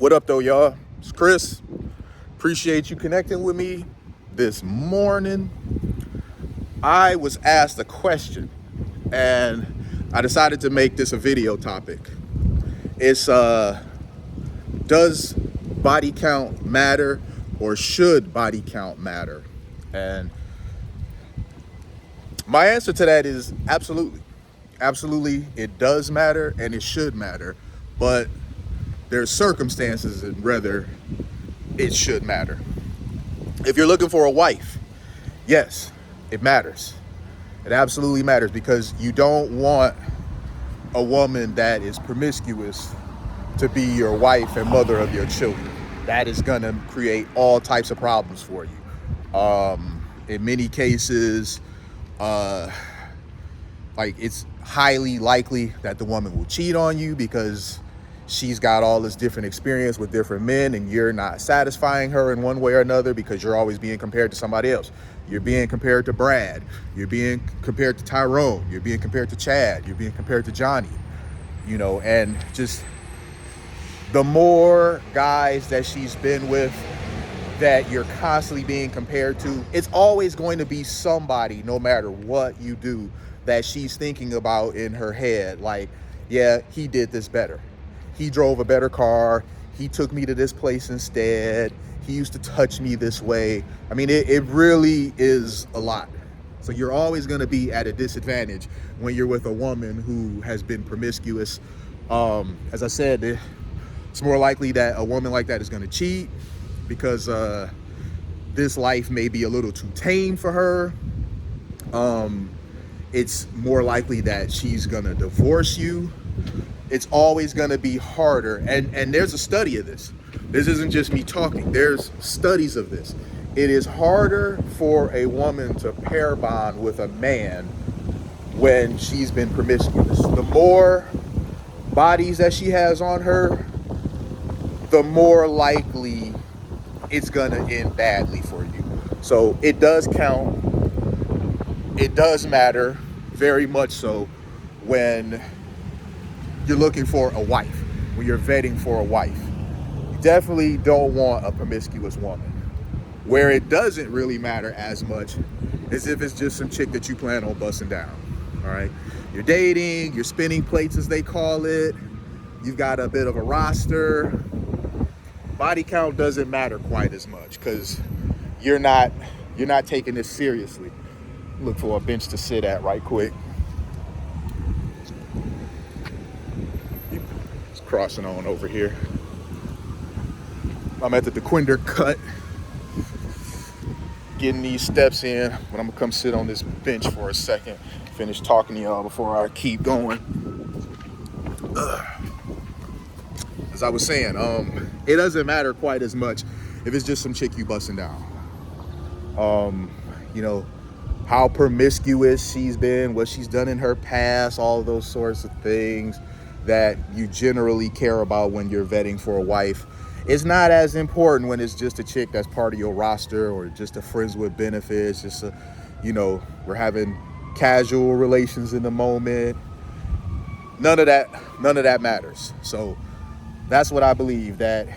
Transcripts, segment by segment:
What up, though, y'all? It's Chris. Appreciate you connecting with me this morning. I was asked a question, and I decided to make this a video topic. It's does body count matter, or should body count matter? And my answer to that is absolutely. Absolutely, it does matter and it should matter, but there's circumstances and whether it should matter. If you're looking for a wife, yes, it matters. It absolutely matters, because you don't want a woman that is promiscuous to be your wife and mother of your children. That is gonna create all types of problems for you. In many cases, like, it's highly likely that the woman will cheat on you because she's got all this different experience with different men, and you're not satisfying her in one way or another because you're always being compared to somebody else. You're being compared to Brad. You're being compared to Tyrone. You're being compared to Chad. You're being compared to Johnny. And just the more guys that she's been with that you're constantly being compared to, it's always going to be somebody, no matter what you do, that she's thinking about in her head. Like, yeah, he did this better. He drove a better car. He took me to this place instead. He used to touch me this way. I mean, it really is a lot. So you're always going to be at a disadvantage when you're with a woman who has been promiscuous. As I said, it's more likely that a woman like that is going to cheat because this life may be a little too tame for her. It's more likely that she's gonna divorce you. It's always gonna be harder. And there's a study of this. This isn't just me talking. There's studies of this. It is harder for a woman to pair bond with a man when she's been promiscuous. The more bodies that she has on her, the more likely it's gonna end badly for you. So it does count. It does matter, very much so, when you're looking for a wife, when you're vetting for a wife. You definitely don't want a promiscuous woman. Where it doesn't really matter as much is if it's just some chick that you plan on busting down, all right? You're dating, you're spinning plates, as they call it. You've got a bit of a roster. Body count doesn't matter quite as much because you're not taking this seriously. Look for a bench to sit at right quick. Just crossing on over here. I'm at the DeQuinder cut, getting these steps in, but I'm gonna come sit on this bench for a second, finish talking to y'all before I keep going. As I was saying, it doesn't matter quite as much if it's just some chick you busting down. How promiscuous she's been, what she's done in her past, all of those sorts of things that you generally care about when you're vetting for a wife. It's not as important when it's just a chick that's part of your roster, or just a friends with benefits, just we're having casual relations in the moment. None of that matters. So that's what I believe, that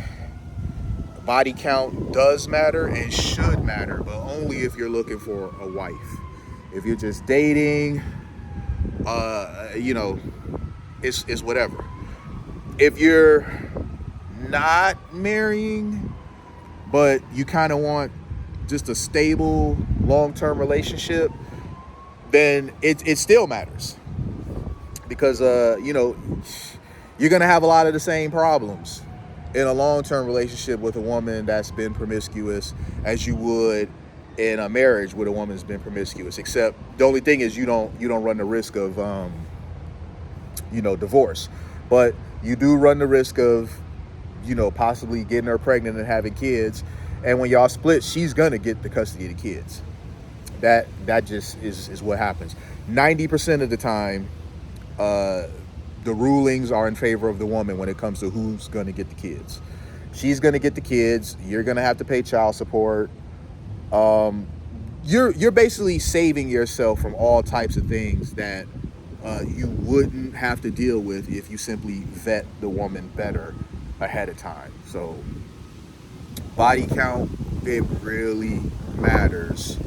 body count does matter and should matter, but only if you're looking for a wife. If you're just dating, it's whatever. If you're not marrying, but you kind of want just a stable, long-term relationship, then it still matters. Because, you're going to have a lot of the same problems in a long-term relationship with a woman that's been promiscuous as you would in a marriage with a woman that's been promiscuous. Except the only thing is you don't run the risk of divorce, but you do run the risk of possibly getting her pregnant and having kids. And when y'all split, she's gonna get the custody of the kids. That just is what happens. 90% of the time, the rulings are in favor of the woman when it comes to who's going to get the kids. She's going to get the kids. You're going to have to pay child support. You're basically saving yourself from all types of things that you wouldn't have to deal with if you simply vet the woman better ahead of time. So body count, it really matters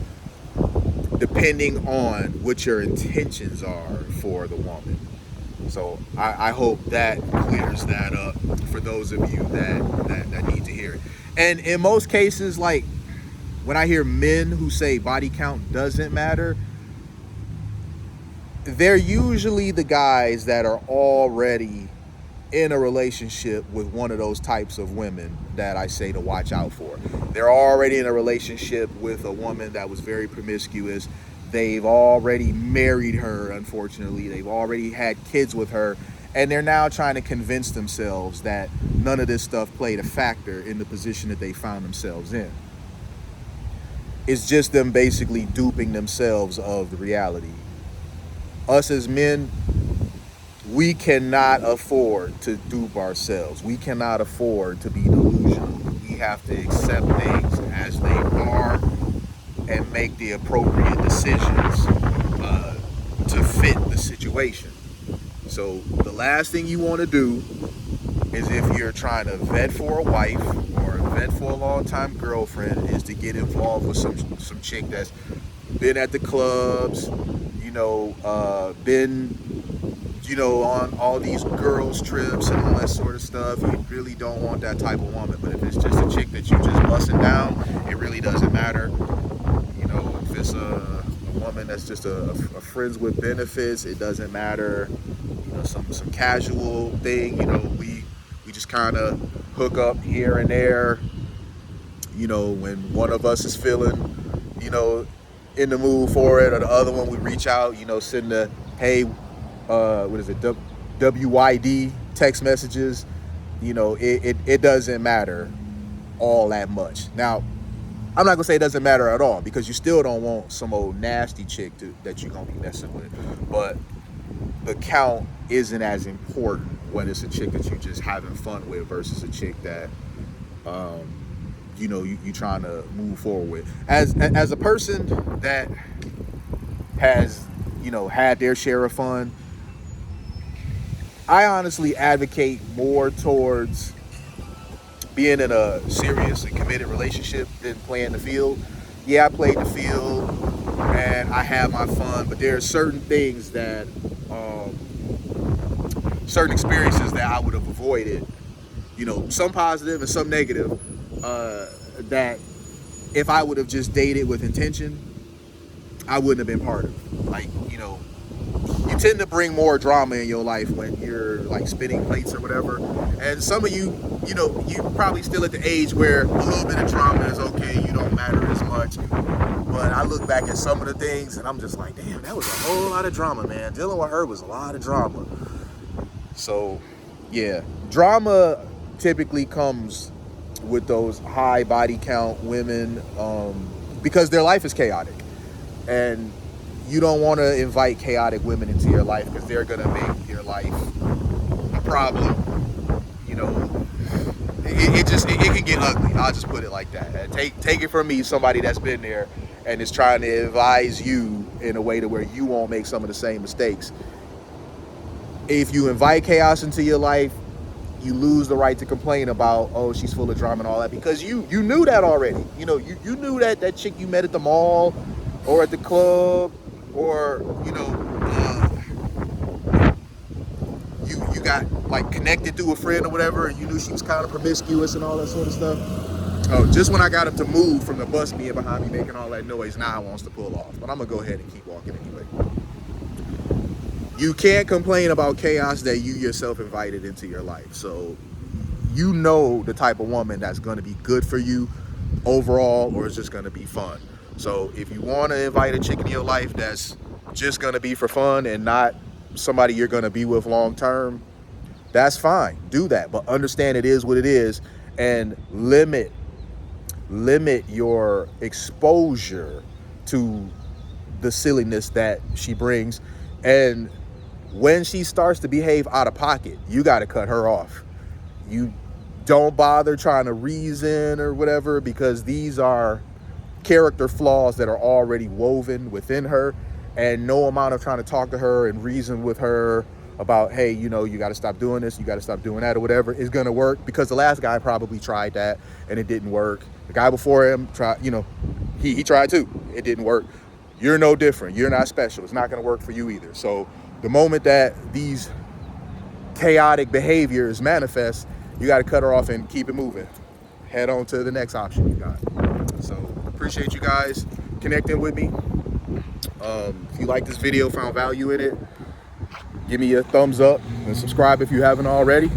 depending on what your intentions are for the woman. So I hope that clears that up for those of you that need to hear it. And in most cases, like when I hear men who say body count doesn't matter, they're usually the guys that are already in a relationship with one of those types of women that I say to watch out for. They're already in a relationship with a woman that was very promiscuous. They've already married her, unfortunately. They've already had kids with her. And they're now trying to convince themselves that none of this stuff played a factor in the position that they found themselves in. It's just them basically duping themselves of the reality. Us as men, we cannot afford to dupe ourselves. We cannot afford to be delusional. We have to accept things as they are and make the appropriate decisions to fit the situation. So the last thing you want to do is, if you're trying to vet for a wife or vet for a long-time girlfriend, is to get involved with some chick that's been at the clubs, been on all these girls trips and all that sort of stuff. You really don't want that type of woman. But if it's just a chick that you just busting down, it really doesn't matter. If it's a woman that's just a friends with benefits, it doesn't matter. Some casual thing. We just kind of hook up here and there. When one of us is feeling, in the mood for it, or the other one, we reach out. Send the hey, what is it? WYD text messages. It doesn't matter all that much. Now, I'm not gonna say it doesn't matter at all, because you still don't want some old nasty chick that you're gonna be messing with. But the count isn't as important when it's a chick that you're just having fun with versus a chick that you trying to move forward with. As a person that has had their share of fun, I honestly advocate more towards being in a serious and committed relationship than playing the field. Yeah, I played the field and I had my fun, but there are certain things that, certain experiences that I would have avoided, some positive and some negative, that if I would have just dated with intention, I wouldn't have been part of. Like, you tend to bring more drama in your life when you're like spinning plates or whatever. And some of you, you're probably still at the age where a little bit of drama is okay. You don't matter as much. But I look back at some of the things and I'm just like, damn, that was a whole lot of drama, man. Dealing with her was a lot of drama. So, yeah, drama typically comes with those high body count women, because their life is chaotic. And you don't want to invite chaotic women into your life, because they're going to make your life a problem. It can get ugly. I'll just put it like that. Take it from me, somebody that's been there and is trying to advise you in a way to where you won't make some of the same mistakes. If you invite chaos into your life, you lose the right to complain about, oh, she's full of drama and all that, because you knew that already. You knew that chick you met at the mall or at the club, or you got like connected through a friend or whatever, and you knew she was kind of promiscuous and all that sort of stuff. Oh, just when I got him to move from the bus being behind me making all that noise, now he wants to pull off. But I'm gonna go ahead and keep walking anyway. You can't complain about chaos that you yourself invited into your life. So the type of woman that's gonna be good for you overall, or it's just gonna be fun. So if you want to invite a chick into your life that's just going to be for fun and not somebody you're going to be with long term, that's fine. Do that. But understand it is what it is, and limit your exposure to the silliness that she brings. And when she starts to behave out of pocket, you got to cut her off. You don't bother trying to reason or whatever, because these are character flaws that are already woven within her, and no amount of trying to talk to her and reason with her about, hey, you know, you got to stop doing this, you got to stop doing that, or whatever, is going to work, because the last guy probably tried that and it didn't work. The guy before him tried, you know, he tried too, it didn't work. You're no different. You're not special. It's not going to work for you either. So the moment that these chaotic behaviors manifest, you got to cut her off and keep it moving. Head on to the next option you got. So appreciate you guys connecting with me. If you like this video, found value in it, give me a thumbs up and subscribe if you haven't already.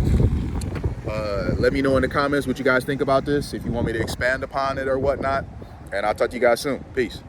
Let me know in the comments what you guys think about this, if you want me to expand upon it or whatnot. And I'll talk to you guys soon. Peace.